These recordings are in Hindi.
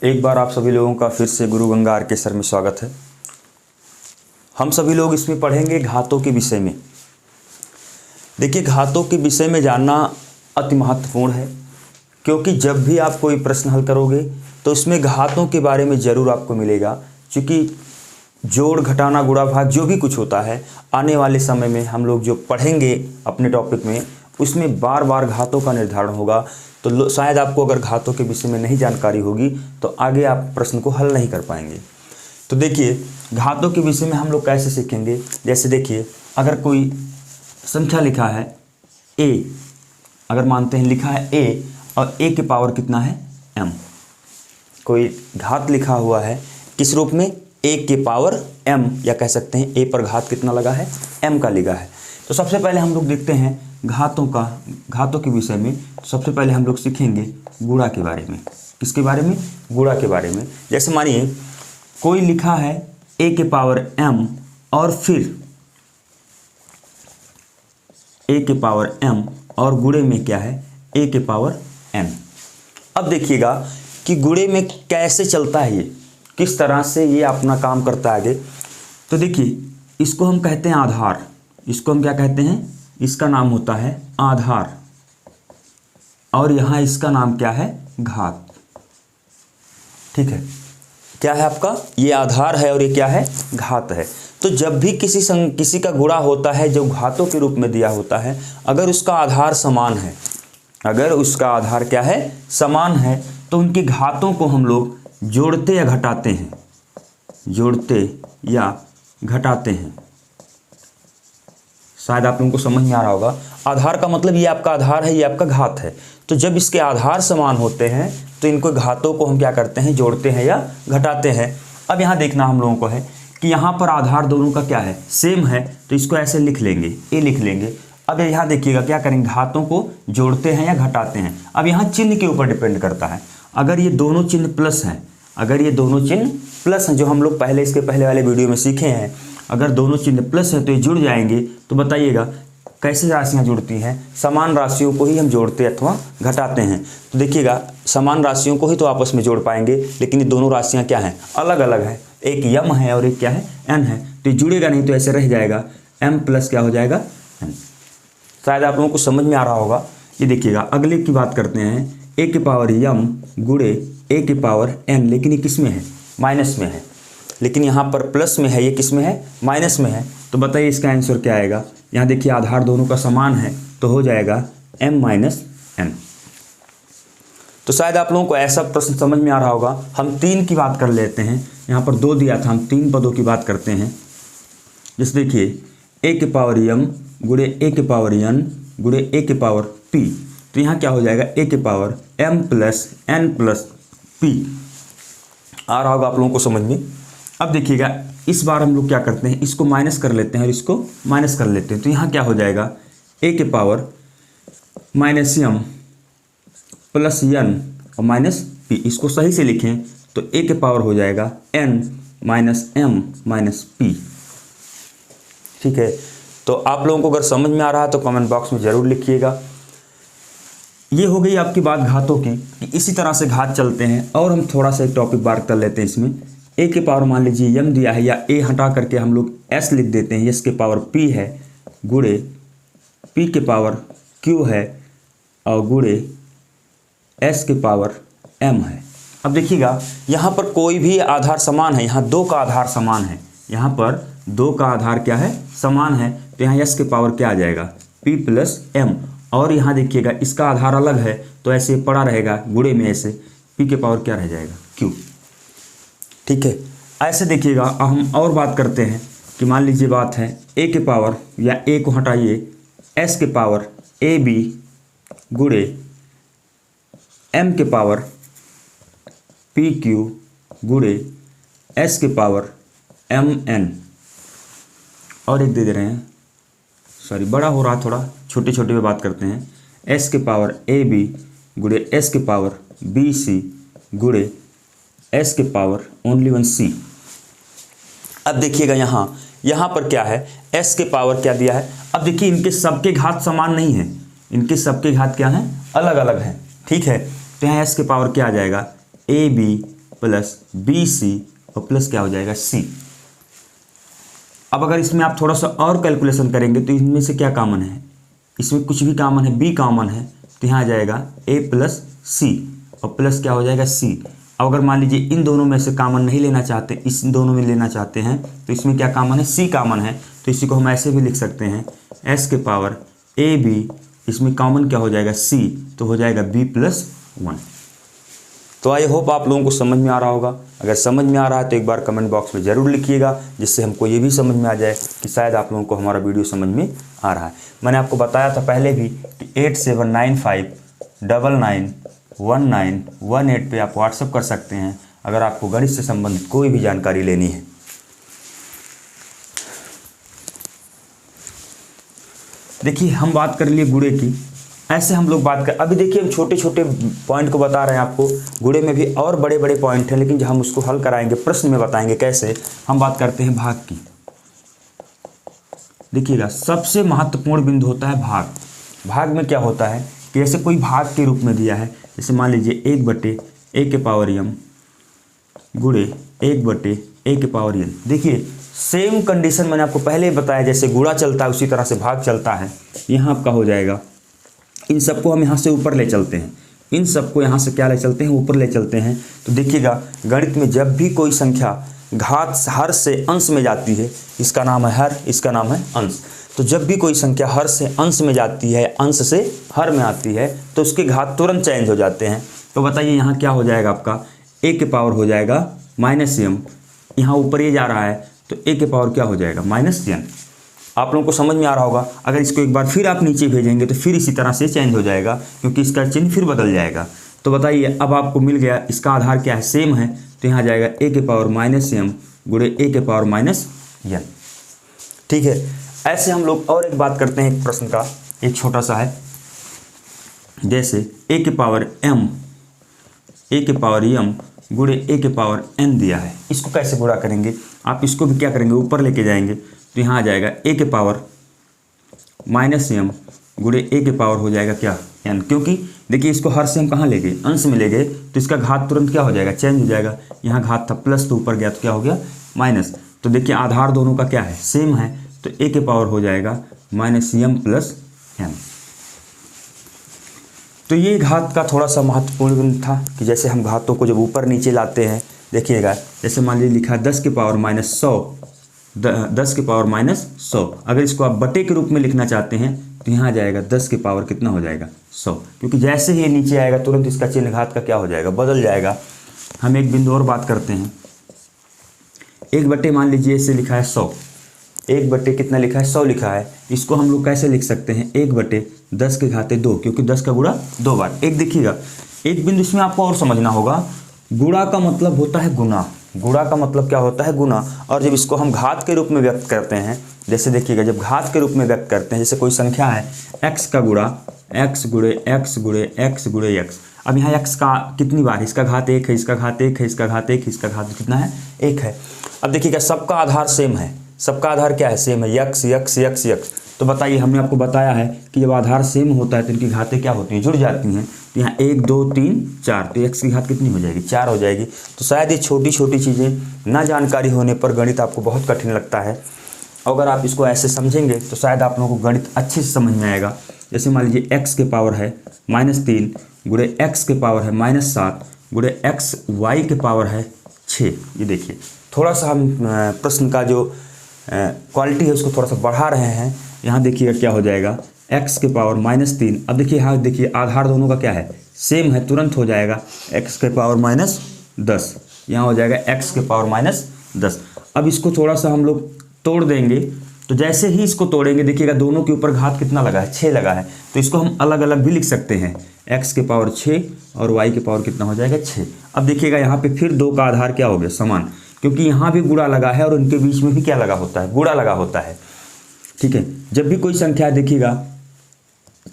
एक बार आप सभी लोगों का फिर से गुरु गंगा आर के सर में स्वागत है। हम सभी लोग इसमें पढ़ेंगे घातों के विषय में। देखिए, घातों के विषय में जानना अति महत्वपूर्ण है, क्योंकि जब भी आप कोई प्रश्न हल करोगे तो इसमें घातों के बारे में ज़रूर आपको मिलेगा। क्योंकि जोड़, घटाना, गुणा, भाग जो भी कुछ होता है, आने वाले समय में हम लोग जो पढ़ेंगे अपने टॉपिक में, उसमें बार बार घातों का निर्धारण होगा। तो शायद आपको अगर घातों के विषय में नहीं जानकारी होगी तो आगे आप प्रश्न को हल नहीं कर पाएंगे। तो देखिए, घातों के विषय में हम लोग कैसे सीखेंगे। जैसे देखिए, अगर कोई संख्या लिखा है a, अगर मानते हैं लिखा है a और a के पावर कितना है m, कोई घात लिखा हुआ है किस रूप में, a के पावर m, या कह सकते हैं a पर घात कितना लगा है, m का लगा है। तो सबसे पहले हम लोग देखते हैं घातों के विषय में। सबसे पहले हम लोग सीखेंगे गुणा के बारे में। किसके बारे में? गुणा के बारे में। जैसे मानिए कोई लिखा है a के पावर m और फिर a के पावर m और गुणे में क्या है, a के पावर n। अब देखिएगा कि गुणे में कैसे चलता है, ये किस तरह से ये अपना काम करता है आगे। तो देखिए, इसको हम कहते हैं आधार। इसको हम क्या कहते हैं? इसका नाम होता है आधार, और यहाँ इसका नाम क्या है, घात। ठीक है, क्या है आपका, ये आधार है और ये क्या है, घात है। तो जब भी किसी का गुणा होता है जो घातों के रूप में दिया होता है, अगर उसका आधार समान है, अगर उसका आधार क्या है, समान है, तो उनके घातों को हम लोग जोड़ते या घटाते हैं, जोड़ते या घटाते हैं। शायद आप लोगों को समझ में आ रहा होगा। आधार का मतलब ये आपका आधार है, ये आपका घात है। तो जब इसके आधार समान होते हैं तो इनको घातों को हम क्या करते हैं, जोड़ते हैं या घटाते हैं। अब यहाँ देखना हम लोगों को है कि यहाँ पर आधार दोनों का क्या है, सेम है, तो इसको ऐसे लिख लेंगे, ए लिख लेंगे। अब यहाँ देखिएगा क्या करेंगे, घातों को जोड़ते हैं या घटाते हैं। अब यहाँ चिन्ह के ऊपर डिपेंड करता है। अगर ये दोनों चिन्ह प्लस हैं, अगर ये दोनों चिन्ह प्लस हैं, जो हम लोग पहले इसके पहले वाले वीडियो में सीखे हैं, अगर दोनों चिन्ह प्लस है तो ये जुड़ जाएंगे। तो बताइएगा कैसे राशियां जुड़ती हैं? समान राशियों को ही हम जोड़ते अथवा घटाते हैं। तो देखिएगा, समान राशियों को ही तो आपस में जोड़ पाएंगे, लेकिन ये दोनों राशियां क्या हैं, अलग अलग है। एक यम है और एक क्या है, एन है। तो ये जुड़ेगा नहीं, तो ऐसे रह जाएगा, एम प्लस क्या हो जाएगा, एन। शायद आप लोगों को समझ में आ रहा होगा। ये देखिएगा, अगले की बात करते हैं, ए के पावर यम गुणे ए के पावर एन, लेकिन ये किस में है, माइनस में है। लेकिन यहाँ पर प्लस में है, ये किस में है, माइनस में है। तो बताइए इसका आंसर क्या आएगा। यहाँ देखिए आधार दोनों का समान है, तो हो जाएगा m माइनस n। तो शायद आप लोगों को ऐसा प्रश्न समझ में आ रहा होगा। हम 3 की बात कर लेते हैं, यहाँ पर 2 दिया था, हम 3 पदों की बात करते हैं। जैसे देखिए, a के पावर m गुणे a के पावर n गुणे a के पावर p। तो यहाँ क्या हो जाएगा, a के power m plus n plus p। आ रहा होगा आप लोगों को समझ में। अब देखिएगा, इस बार हम लोग क्या करते हैं, इसको माइनस कर लेते हैं और इसको माइनस कर लेते हैं। तो यहाँ क्या हो जाएगा, a के power minus m plus n और माइनस p। इसको सही से लिखें तो a के पावर हो जाएगा n minus m minus p। ठीक है, तो आप लोगों को अगर समझ में आ रहा है तो कमेंट बॉक्स में ज़रूर लिखिएगा। ये हो गई आपकी बात घातों की, कि इसी तरह से घात चलते हैं। और हम थोड़ा सा एक टॉपिक बात कर लेते हैं इसमें। ए के पावर मान लीजिए m दिया है, या a हटा करके हम लोग s लिख देते हैं, s के पावर p है गुणे p के पावर q है और गुणे s के पावर m है। अब देखिएगा, यहाँ पर कोई भी आधार समान है, यहाँ 2 का आधार समान है, यहाँ पर 2 का आधार क्या है, समान है। तो यहाँ s के पावर क्या आ जाएगा, p प्लस m। और यहाँ देखिएगा इसका आधार अलग है, तो ऐसे पड़ा रहेगा गुणे में, ऐसे p के पावर क्या रह जाएगा, q। ठीक है, ऐसे देखिएगा। हम और बात करते हैं कि मान लीजिए बात है a के पावर, या a को हटाइए, s के पावर ab गुणे m के पावर pq गुणे s के पावर mn। और एक दे रहे हैं, सॉरी बड़ा हो रहा, थोड़ा छोटे छोटे में बात करते हैं, s के पावर ab गुणे s के पावर bc गुणे s के पावर ओनली 1c। अब देखिएगा यहाँ पर क्या है, s के पावर क्या दिया है। अब देखिए, इनके सबके घात समान नहीं है, इनके सबके घात क्या हैं, अलग अलग हैं। ठीक है, तो यहाँ s के पावर क्या आ जाएगा, ab प्लस बी सी और प्लस क्या हो जाएगा सी। अब अगर इसमें आप थोड़ा सा और कैलकुलेशन करेंगे तो इनमें से क्या कॉमन है, इसमें कुछ भी कॉमन है, बी कॉमन है, तो यहाँ आ जाएगा ए प्लस सी और प्लस क्या हो जाएगा सी। अब अगर मान लीजिए इन दोनों में से कॉमन नहीं लेना चाहते, इस दोनों में लेना चाहते हैं, तो इसमें क्या कॉमन है, सी कॉमन है, तो इसी को हम ऐसे भी लिख सकते हैं एस के पावर ए बी, इसमें कॉमन क्या हो जाएगा सी, तो हो जाएगा बी प्लस 1। तो आई होप आप लोगों को समझ में आ रहा होगा। अगर समझ में आ रहा है तो एक बार कमेंट बॉक्स में ज़रूर लिखिएगा, जिससे हमको ये भी समझ में आ जाए कि शायद आप लोगों को हमारा वीडियो समझ में आ रहा है। मैंने आपको बताया था पहले भी कि 8795991918 पे आप व्हाट्सअप कर सकते हैं अगर आपको गणित से संबंधित कोई भी जानकारी लेनी है। देखिए हम बात कर लिए गुणे की, ऐसे हम लोग बात कर, अभी देखिए हम छोटे छोटे पॉइंट को बता रहे हैं आपको, गुणे में भी और बड़े बड़े पॉइंट हैं, लेकिन जब हम उसको हल कराएंगे प्रश्न में बताएंगे कैसे। हम बात करते हैं भाग की। देखिएगा सबसे महत्वपूर्ण बिंदु होता है भाग। भाग में क्या होता है कि जैसे कोई भाग के रूप में दिया है, जैसे मान लीजिए 1/a के पावर m गुणे 1/a के पावर n। देखिए सेम कंडीशन मैंने आपको पहले ही बताया, जैसे गुणा चलता है उसी तरह से भाग चलता है। यहाँ आपका हो जाएगा, इन सबको हम यहाँ से ऊपर ले चलते हैं, इन सबको यहाँ से क्या ले चलते हैं, ऊपर ले चलते हैं। तो देखिएगा गणित में जब भी कोई संख्या घात हर से अंश में जाती है, इसका नाम है हर, इसका नाम है अंश। तो जब भी कोई संख्या हर से अंश में जाती है, अंश से हर में आती है, तो उसके घात तुरंत चेंज हो जाते हैं। तो बताइए यहाँ क्या हो जाएगा, आपका a के पावर हो जाएगा -m, यहाँ ऊपर ये जा रहा है तो a के पावर क्या हो जाएगा -n। आप लोगों को समझ में आ रहा होगा। अगर इसको एक बार फिर आप नीचे भेजेंगे तो फिर इसी तरह से चेंज हो जाएगा, क्योंकि इसका चिन्ह फिर बदल जाएगा। तो बताइए अब आपको मिल गया, इसका आधार क्या है, सेम है, तो यहाँ जाएगा a के पावर -m गुणे a के पावर -n। ठीक है, ऐसे हम लोग और एक बात करते हैं, एक प्रश्न का एक छोटा सा है, जैसे a के पावर m गुणे a के पावर n दिया है। इसको कैसे गुणा करेंगे, आप इसको भी क्या करेंगे, ऊपर लेके जाएंगे, तो यहाँ आ जाएगा a के पावर -m गुणे a के पावर हो जाएगा क्या, n। क्योंकि देखिए इसको हर से हम कहाँ ले गए, अंश में ले गए, तो इसका घात तुरंत क्या हो जाएगा, चेंज हो जाएगा। यहाँ घात था प्लस, तो ऊपर गया तो क्या हो गया माइनस। तो देखिए आधार दोनों का क्या है, सेम है, तो a के पावर हो जाएगा -m प्लस n। तो ये घात का थोड़ा सा महत्वपूर्ण बिंदु था कि जैसे हम घातों को जब ऊपर नीचे लाते हैं, देखिएगा जैसे मान लीजिए लिखा 10 के पावर -100, 10 के पावर -100। अगर इसको आप बटे के रूप में लिखना चाहते हैं तो यहाँ आ जाएगा 10 के पावर कितना हो जाएगा 100, क्योंकि जैसे ही ये नीचे आएगा तुरंत इसका चिन्ह घात का क्या हो जाएगा, बदल जाएगा। हम एक बिंदु और बात करते हैं, 1/, मान लीजिए इसे लिखा है 100, 1/, कितना लिखा है 100 लिखा है। इसको हम लोग कैसे लिख सकते हैं, 1/10 के घाते 2, क्योंकि 10 का गुणा 2 बार। एक देखिएगा एक बिंदु इसमें आपको और समझना होगा, गुणा का मतलब होता है गुना, गुणा का मतलब क्या होता है, गुना। और जब इसको हम घात के रूप में व्यक्त करते हैं, जैसे देखिएगा जब घात के रूप में व्यक्त करते हैं, जैसे कोई संख्या है x का गुणा x गुणे x गुणे x गुणे x। अब यहाँ x का कितनी बार, इसका घात 1 है, इसका घात 1 है, इसका घात 1 है, इसका घात कितना है 1 है। अब देखिएगा सबका आधार सेम है, सबका आधार क्या है, सेम है, x x x x। तो बताइए हमने आपको बताया है कि जब आधार सेम होता है तो इनकी घातें क्या होती हैं, जुड़ जाती हैं। तो यहाँ 1 2 3 4, तो x की घात कितनी हो जाएगी, 4 हो जाएगी। तो शायद ये छोटी छोटी चीज़ें ना जानकारी होने पर गणित आपको बहुत कठिन लगता है, अगर आप इसको ऐसे समझेंगे तो शायद आप लोगों को गणित अच्छे से समझ में आएगा। जैसे मान लीजिए x के पावर है -3 गुणे x के पावर है -7 गुणे x y के पावर है 6। ये देखिए थोड़ा सा हम प्रश्न का जो क्वालिटी है उसको थोड़ा सा बढ़ा रहे हैं। यहाँ देखिएगा क्या हो जाएगा, x के पावर -3। अब देखिए यहाँ देखिए आधार दोनों का क्या है, सेम है, तुरंत हो जाएगा x के पावर -10, यहाँ हो जाएगा x के पावर -10। अब इसको थोड़ा सा हम लोग तोड़ देंगे, तो जैसे ही इसको तोड़ेंगे देखिएगा दोनों के ऊपर घात कितना लगा है, 6 लगा है। तो इसको हम अलग अलग भी लिख सकते हैं, x के पावर 6 और y के पावर कितना हो जाएगा 6। अब देखिएगा यहाँ पे फिर 2 का आधार क्या हो गया, समान, क्योंकि यहाँ भी गुणा लगा है और इनके बीच में भी क्या लगा होता है, गुणा लगा होता है। ठीक है, जब भी कोई संख्या देखिएगा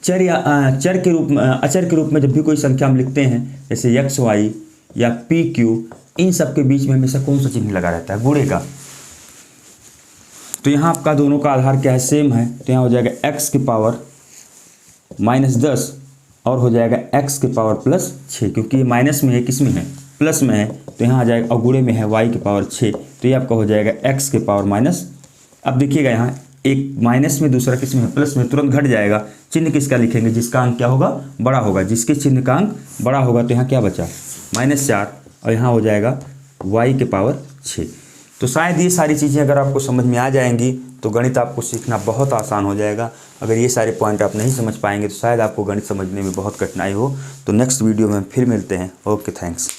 चर या चर के रूप में, अचर के रूप में जब भी कोई संख्या हम लिखते हैं, जैसे x y या p q, इन सब के बीच में हमेशा कौन सा चिन्ह लगा रहता है, गुणे का। तो यहाँ आपका दोनों का आधार क्या है, सेम है, तो यहाँ हो जाएगा x के पावर -10 और हो जाएगा x के पावर +6, क्योंकि ये माइनस में है, किस में है, प्लस में है तो यहाँ आ जाएगा, और गुणे में है y की पावर 6, तो ये आपका हो जाएगा x के पावर माइनस। अब देखिएगा यहाँ एक माइनस में दूसरा किस में है, प्लस में, तुरंत घट जाएगा। चिन्ह किसका लिखेंगे, जिसका अंक क्या होगा, बड़ा होगा। जिसके चिन्ह का अंक बड़ा होगा तो यहाँ क्या बचा, -4, और यहाँ हो जाएगा y के पावर 6। तो शायद ये सारी चीज़ें अगर आपको समझ में आ जाएंगी तो गणित आपको सीखना बहुत आसान हो जाएगा। अगर ये सारे पॉइंट आप नहीं समझ पाएंगे तो शायद आपको गणित समझने में बहुत कठिनाई हो। तो नेक्स्ट वीडियो में फिर मिलते हैं। Okay, thanks.